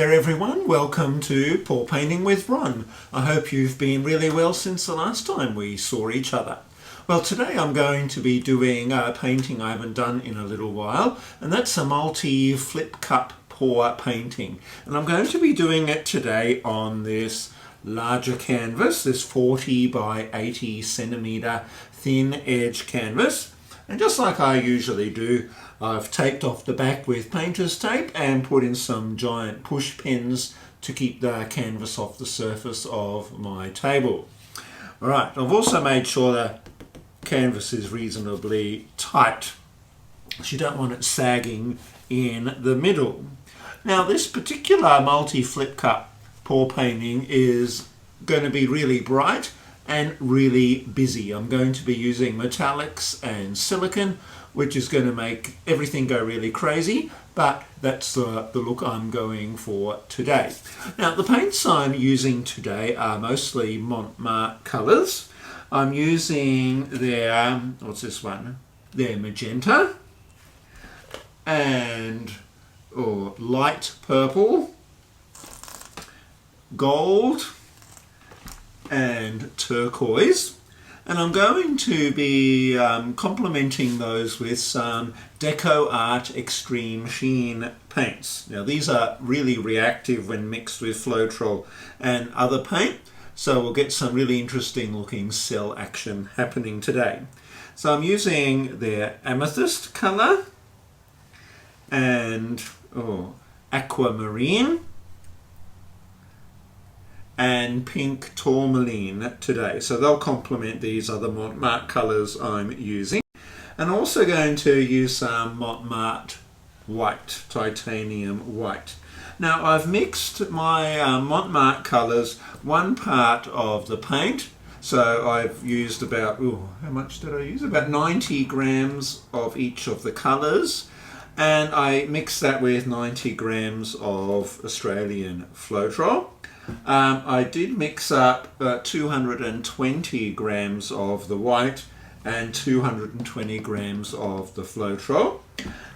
there everyone, welcome to Pour Painting with Ron. I hope you've been really well since the last time we saw each other. Well, today I'm going to be doing a painting I haven't done in a little while, and that's a multi-flip cup pour painting. And I'm going to be doing it today on this larger canvas, this 40 by 80 centimeter thin edge canvas. And just like I usually do, I've taped off the back with painter's tape and put in some giant push pins to keep the canvas off the surface of my table. Alright, I've also made sure the canvas is reasonably tight, so you don't want it sagging in the middle. Now this particular multi-flip cup pour painting is going to be really bright and really busy. I'm going to be using metallics and silicone, which is going to make everything go really crazy, but that's the look I'm going for today. Now the paints I'm using today are mostly Mont Marte colours. I'm using their, what's this one? Their magenta and light purple, gold and turquoise. And I'm going to be complementing those with some DecoArt Extreme Sheen paints. Now these are really reactive when mixed with Floetrol and other paint, so we'll get some really interesting looking cell action happening today. So I'm using their amethyst colour and aquamarine and pink tourmaline today. So they'll complement these other Mont Marte colours I'm using. And also going to use some Mont Marte white, titanium white. Now I've mixed my Mont Marte colours, one part of the paint. So I've used about, how much did I use? About 90 grams of each of the colours. And I mixed that with 90 grams of Australian Floetrol. I did mix up 220 grams of the white and 220 grams of the Floetrol.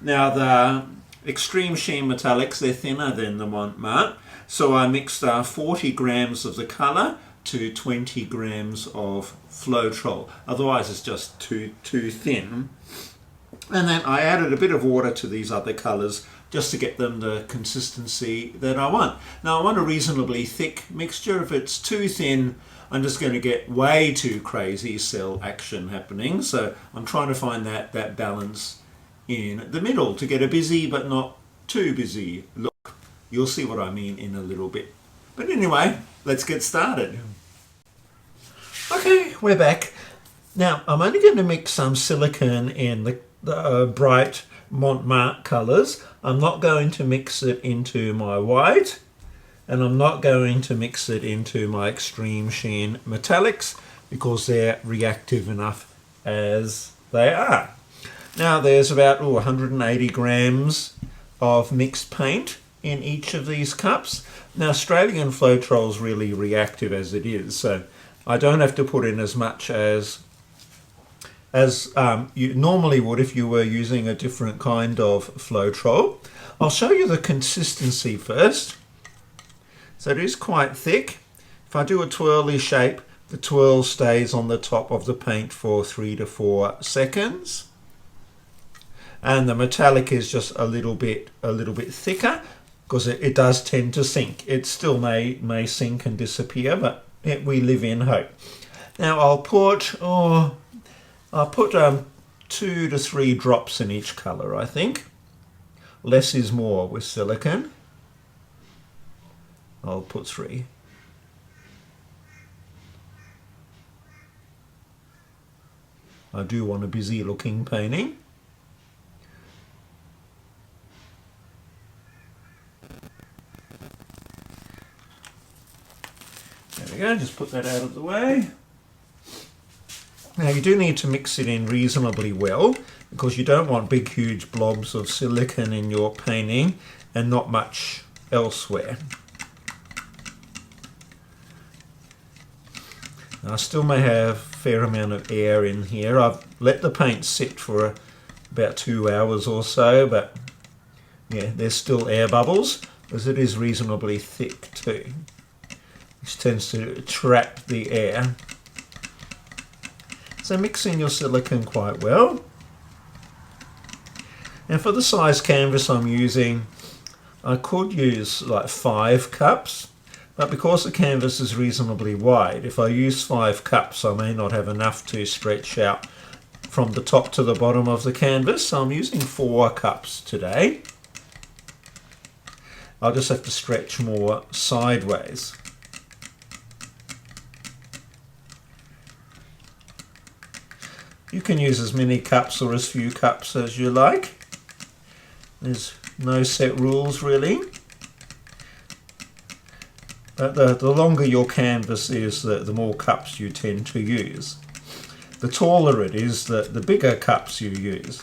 Now the Extreme Sheen metallics, they're thinner than the Mont Marte, so I mixed 40 grams of the colour to 20 grams of Floetrol. Otherwise it's just too thin. And then I added a bit of water to these other colours just to get them the consistency that I want. Now I want a reasonably thick mixture. If it's too thin, I'm just going to get way too crazy cell action happening. So I'm trying to find that balance in the middle to get a busy but not too busy look. You'll see what I mean in a little bit. But anyway, let's get started. Okay, we're back. Now I'm only going to mix some silicone in the bright Mont Marte colours. I'm not going to mix it into my white, and I'm not going to mix it into my Extreme Sheen metallics because they're reactive enough as they are. Now there's about 180 grams of mixed paint in each of these cups. Now Australian Floetrol is really reactive as it is, so I don't have to put in as much as you normally would if you were using a different kind of Floetrol. I'll show you the consistency first. So it is quite thick. If I do a twirly shape, the twirl stays on the top of the paint for 3 to 4 seconds. And the metallic is just a little bit thicker because it does tend to sink. It still may sink and disappear, but we live in hope. Now I'll put 2 to 3 drops in each colour, I think. Less is more with silicone. I'll put 3. I do want a busy looking painting. There we go, just put that out of the way. Now you do need to mix it in reasonably well because you don't want big huge blobs of silicone in your painting and not much elsewhere. Now, I still may have a fair amount of air in here. I've let the paint sit for about 2 hours or so, but yeah, there's still air bubbles. as it is reasonably thick too. This tends to trap the air. So mix in your silicone quite well. And for the size canvas I'm using, I could use like 5 cups, but because the canvas is reasonably wide, if I use 5 cups I may not have enough to stretch out from the top to the bottom of the canvas, so I'm using 4 cups today. I'll just have to stretch more sideways. You can use as many cups or as few cups as you like. There's no set rules really. But the longer your canvas is, the more cups you tend to use. The taller it is, the bigger cups you use.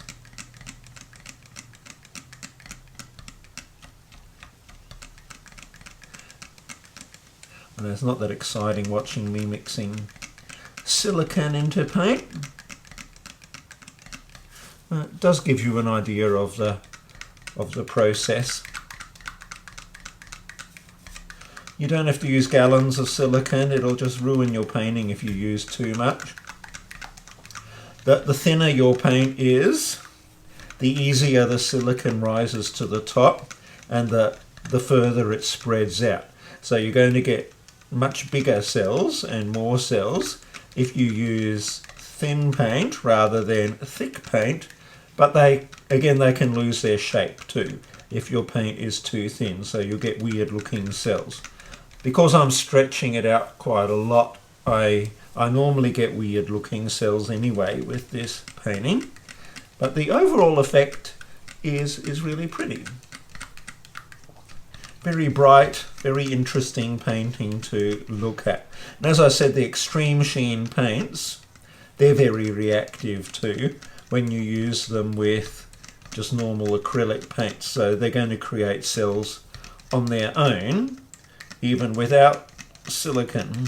And it's not that exciting watching me mixing silicone into paint. It does give you an idea of the process. You don't have to use gallons of silicone, it'll just ruin your painting if you use too much. The thinner your paint is, the easier the silicone rises to the top and the further it spreads out. So you're going to get much bigger cells and more cells if you use thin paint rather than thick paint, but they can lose their shape too if your paint is too thin, so you'll get weird looking cells. Because I'm stretching it out quite a lot, I normally get weird looking cells anyway with this painting, but the overall effect is really pretty. Very bright, very interesting painting to look at. And as I said, the Extreme Sheen paints, they're very reactive too when you use them with just normal acrylic paints. So they're going to create cells on their own, even without silicone.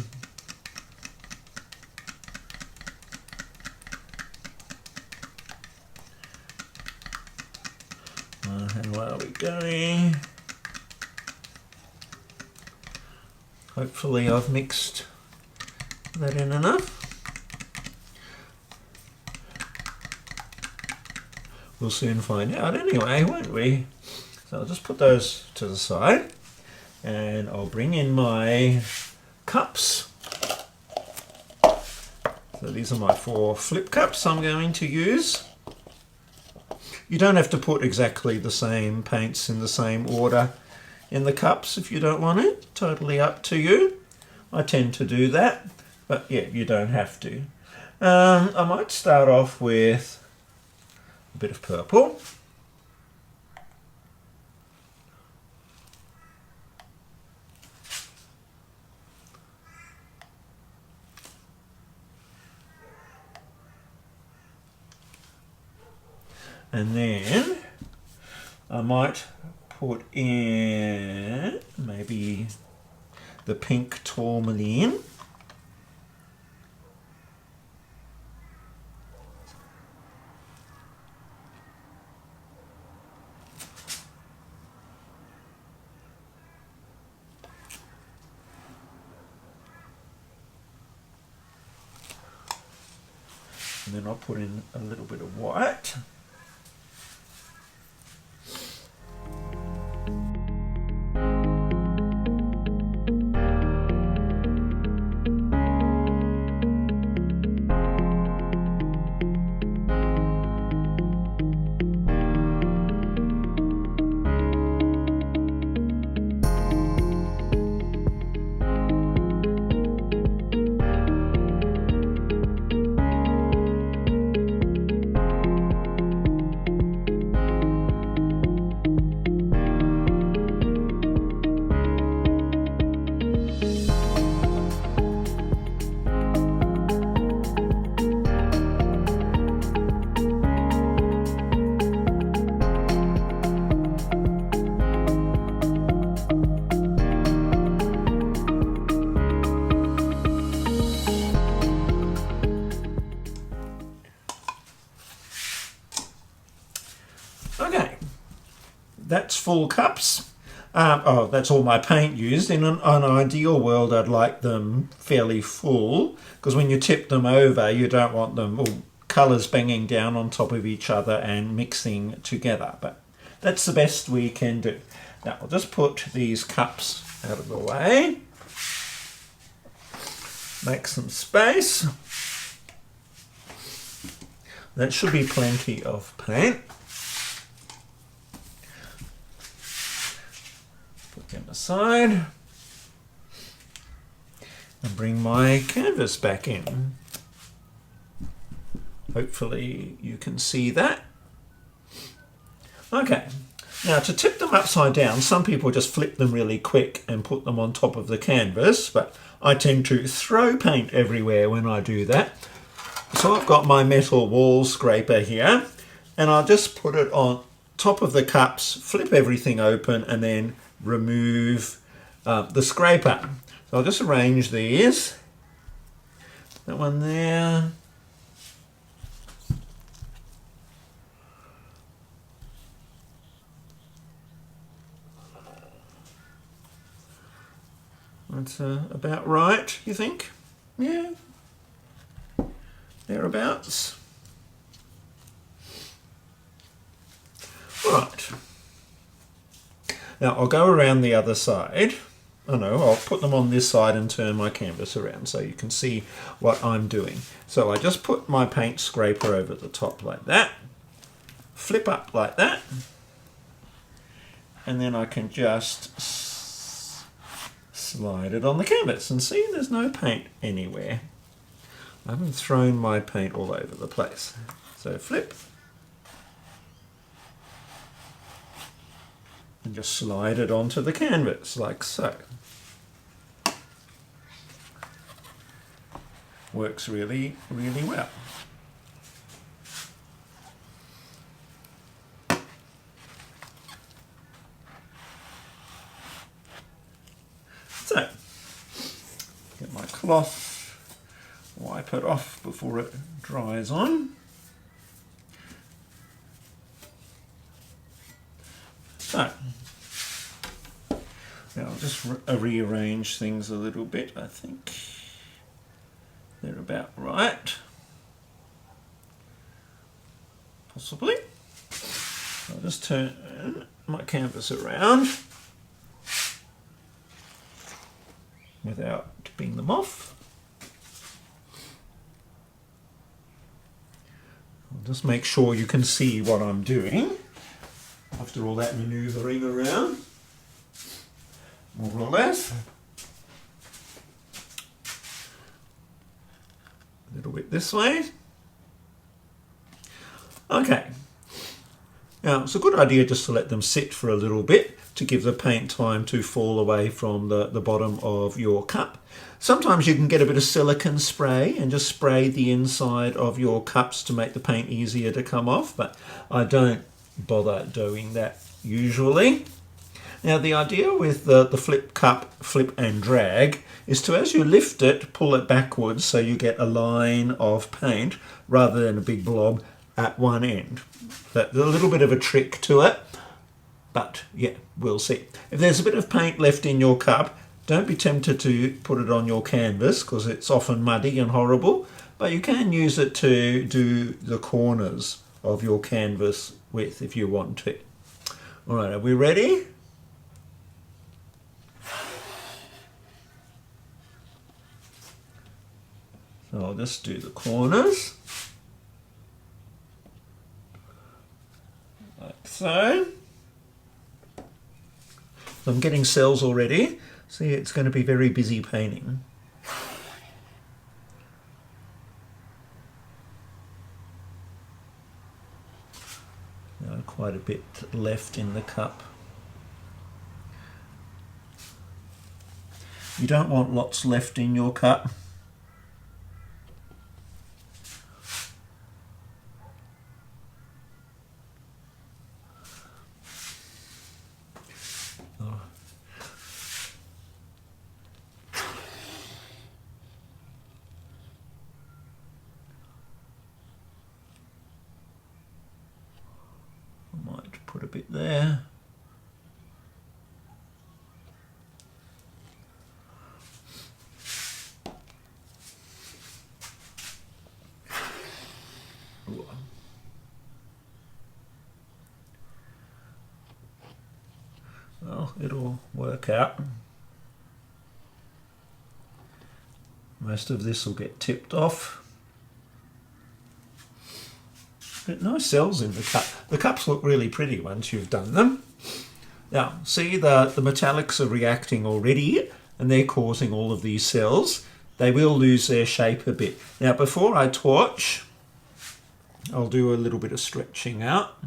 And where are we going? Hopefully I've mixed that in enough. We'll soon find out anyway, won't we? So I'll just put those to the side and I'll bring in my cups. So these are my 4 flip cups I'm going to use. You don't have to put exactly the same paints in the same order in the cups if you don't want it. Totally up to you. I tend to do that, but yeah, you don't have to. I might start off with a bit of purple. And then I might put in maybe the pink tourmaline. And then I'll put in a little bit of white. Okay, that's full cups. Oh, that's all my paint used. In an ideal world, I'd like them fairly full, because when you tip them over, you don't want them all colours banging down on top of each other and mixing together. But that's the best we can do. Now, I'll just put these cups out of the way. Make some space. That should be plenty of paint. Put them aside and bring my canvas back in. Hopefully you can see that. Okay, now to tip them upside down, some people just flip them really quick and put them on top of the canvas, but I tend to throw paint everywhere when I do that. So I've got my metal wall scraper here, and I'll just put it on top of the cups, flip everything open, and then remove the scraper. So I'll just arrange these. That one there. That's about right, you think? Yeah. Thereabouts. Right. Now I'll go around the other side. Oh no, I'll put them on this side and turn my canvas around so you can see what I'm doing. So I just put my paint scraper over the top like that, flip up like that, and then I can just slide it on the canvas, and see, there's no paint anywhere. I haven't thrown my paint all over the place. So flip and just slide it onto the canvas like so. Works really, really well. So, get my cloth, wipe it off before it dries on. So, now I'll just rearrange things a little bit. I think they're about right. Possibly. I'll just turn my canvas around without tipping them off. I'll just make sure you can see what I'm doing after all that manoeuvring around, more or less. A little bit this way. Okay. Now, it's a good idea just to let them sit for a little bit to give the paint time to fall away from the bottom of your cup. Sometimes you can get a bit of silicone spray and just spray the inside of your cups to make the paint easier to come off, but I don't bother doing that usually. Now, the idea with the flip cup, flip and drag, is to, as you lift it, pull it backwards so you get a line of paint rather than a big blob at one end. There's a little bit of a trick to it, but yeah, we'll see. If there's a bit of paint left in your cup, don't be tempted to put it on your canvas because it's often muddy and horrible, but you can use it to do the corners of your canvas with if you want to. All right, are we ready? So I'll just do the corners. Like so. I'm getting cells already. See, it's going to be very busy painting. Now, quite a bit left in the cup. You don't want lots left in your cup. Put a bit there. it'll work out. Most of this will get tipped off. But nice cells in the cup. The cups look really pretty once you've done them. Now, see the metallics are reacting already, and they're causing all of these cells. They will lose their shape a bit. Now, before I torch, I'll do a little bit of stretching out.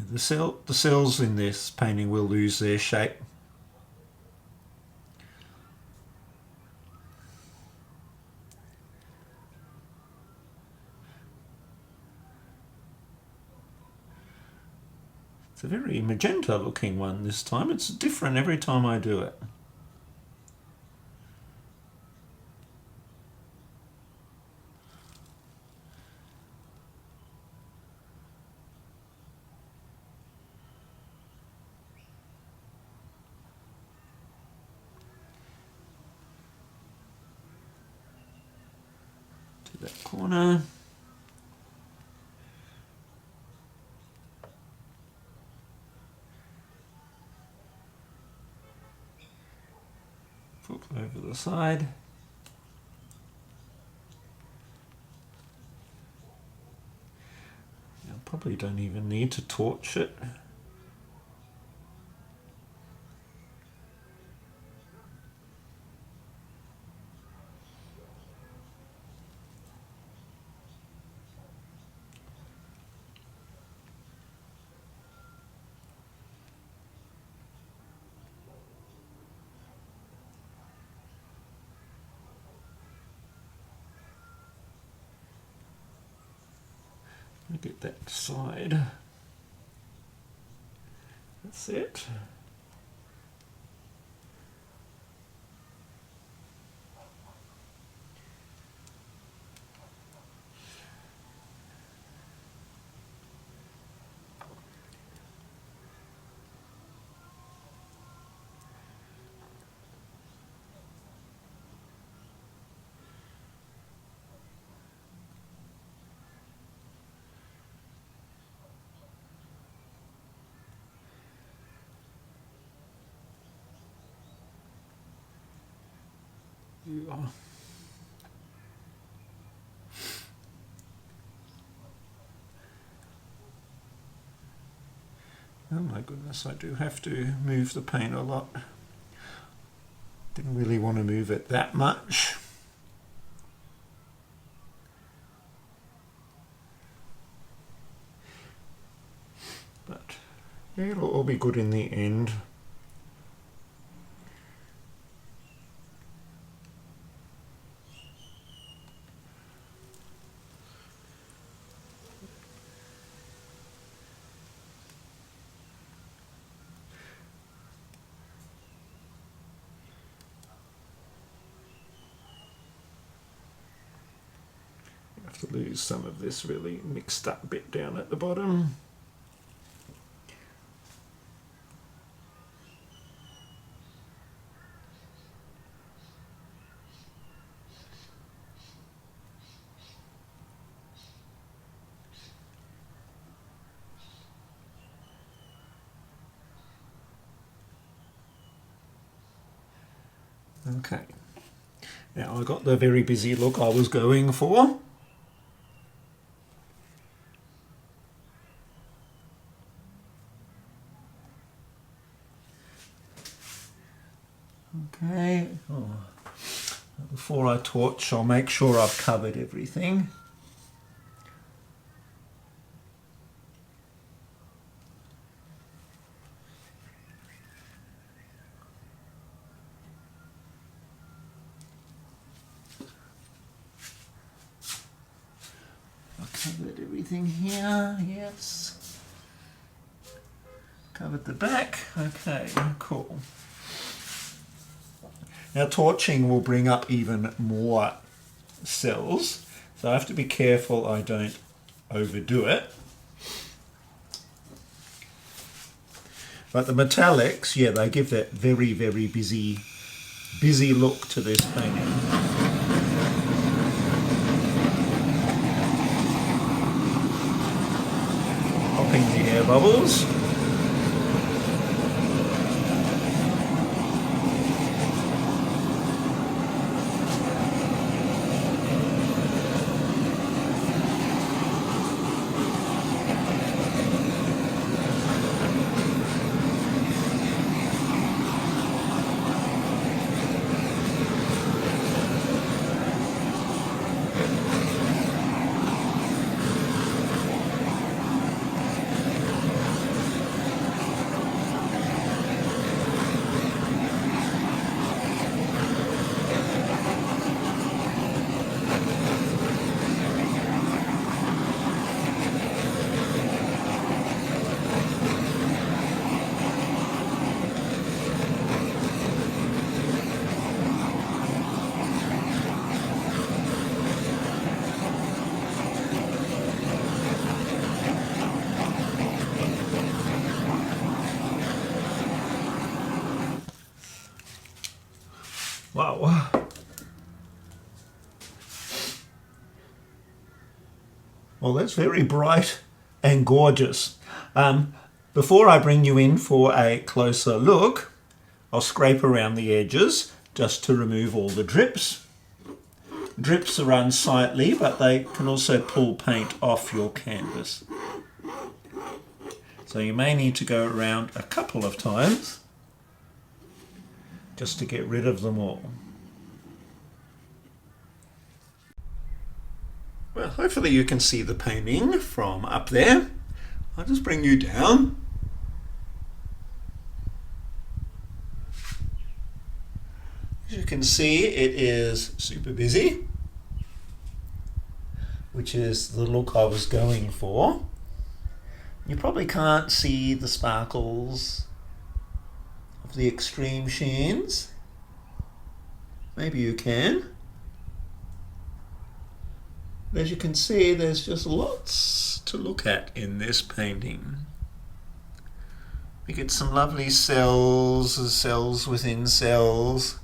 The cells in this painting will lose their shape. It's a very magenta looking one this time. It's different every time I do it. To that corner. Flip over the side. I probably don't even need to torch it. Look at that side. That's it. Yeah. Oh my goodness, I do have to move the paint a lot. Didn't really want to move it that much. But yeah, it'll all be good in the end. To lose some of this really mixed up bit down at the bottom. Okay, now I got the very busy look I was going for. Okay, before I torch, I'll make sure I've covered everything. I've covered everything here, yes. Covered the back, okay, cool. Now torching will bring up even more cells, so I have to be careful I don't overdo it. But the metallics, yeah, they give that very, very busy look to this painting. Popping the air bubbles. Wow. Well, that's very bright and gorgeous. Before I bring you in for a closer look, I'll scrape around the edges just to remove all the drips. Drips are unsightly, but they can also pull paint off your canvas. So you may need to go around a couple of times just to get rid of them all. Well, hopefully you can see the painting from up there. I'll just bring you down. As you can see, it is super busy, which is the look I was going for. You probably can't see the sparkles of the extreme sheens. Maybe you can. As you can see, there's just lots to look at in this painting. We get some lovely cells, cells within cells.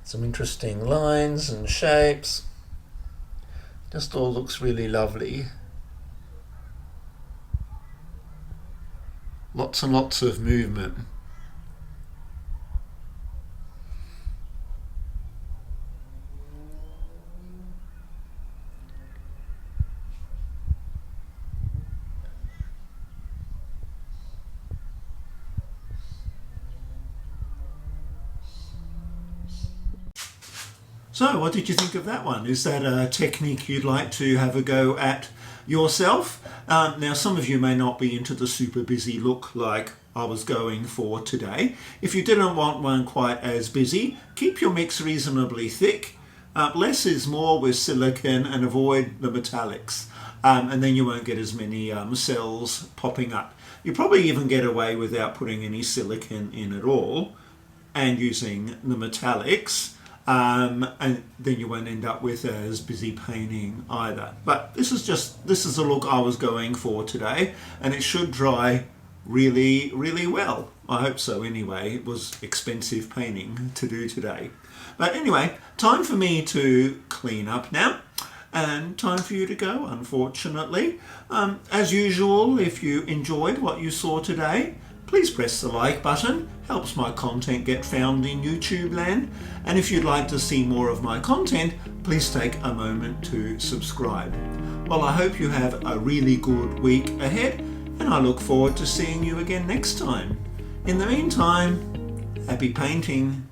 Some interesting lines and shapes. Just all looks really lovely. Lots and lots of movement. So, what did you think of that one? Is that a technique you'd like to have a go at yourself? Now, some of you may not be into the super busy look like I was going for today. If you didn't want one quite as busy, keep your mix reasonably thick. Less is more with silicone, and avoid the metallics. And then you won't get as many cells popping up. You probably even get away without putting any silicone in at all and using the metallics. And then you won't end up with as busy painting either. But this is the look I was going for today, and it should dry really, really well. I hope so anyway. It was expensive painting to do today. But anyway, time for me to clean up now, and time for you to go, unfortunately. As usual, if you enjoyed what you saw today, please press the like button. Helps my content get found in YouTube land. And if you'd like to see more of my content, please take a moment to subscribe. Well, I hope you have a really good week ahead, and I look forward to seeing you again next time. In the meantime, happy painting.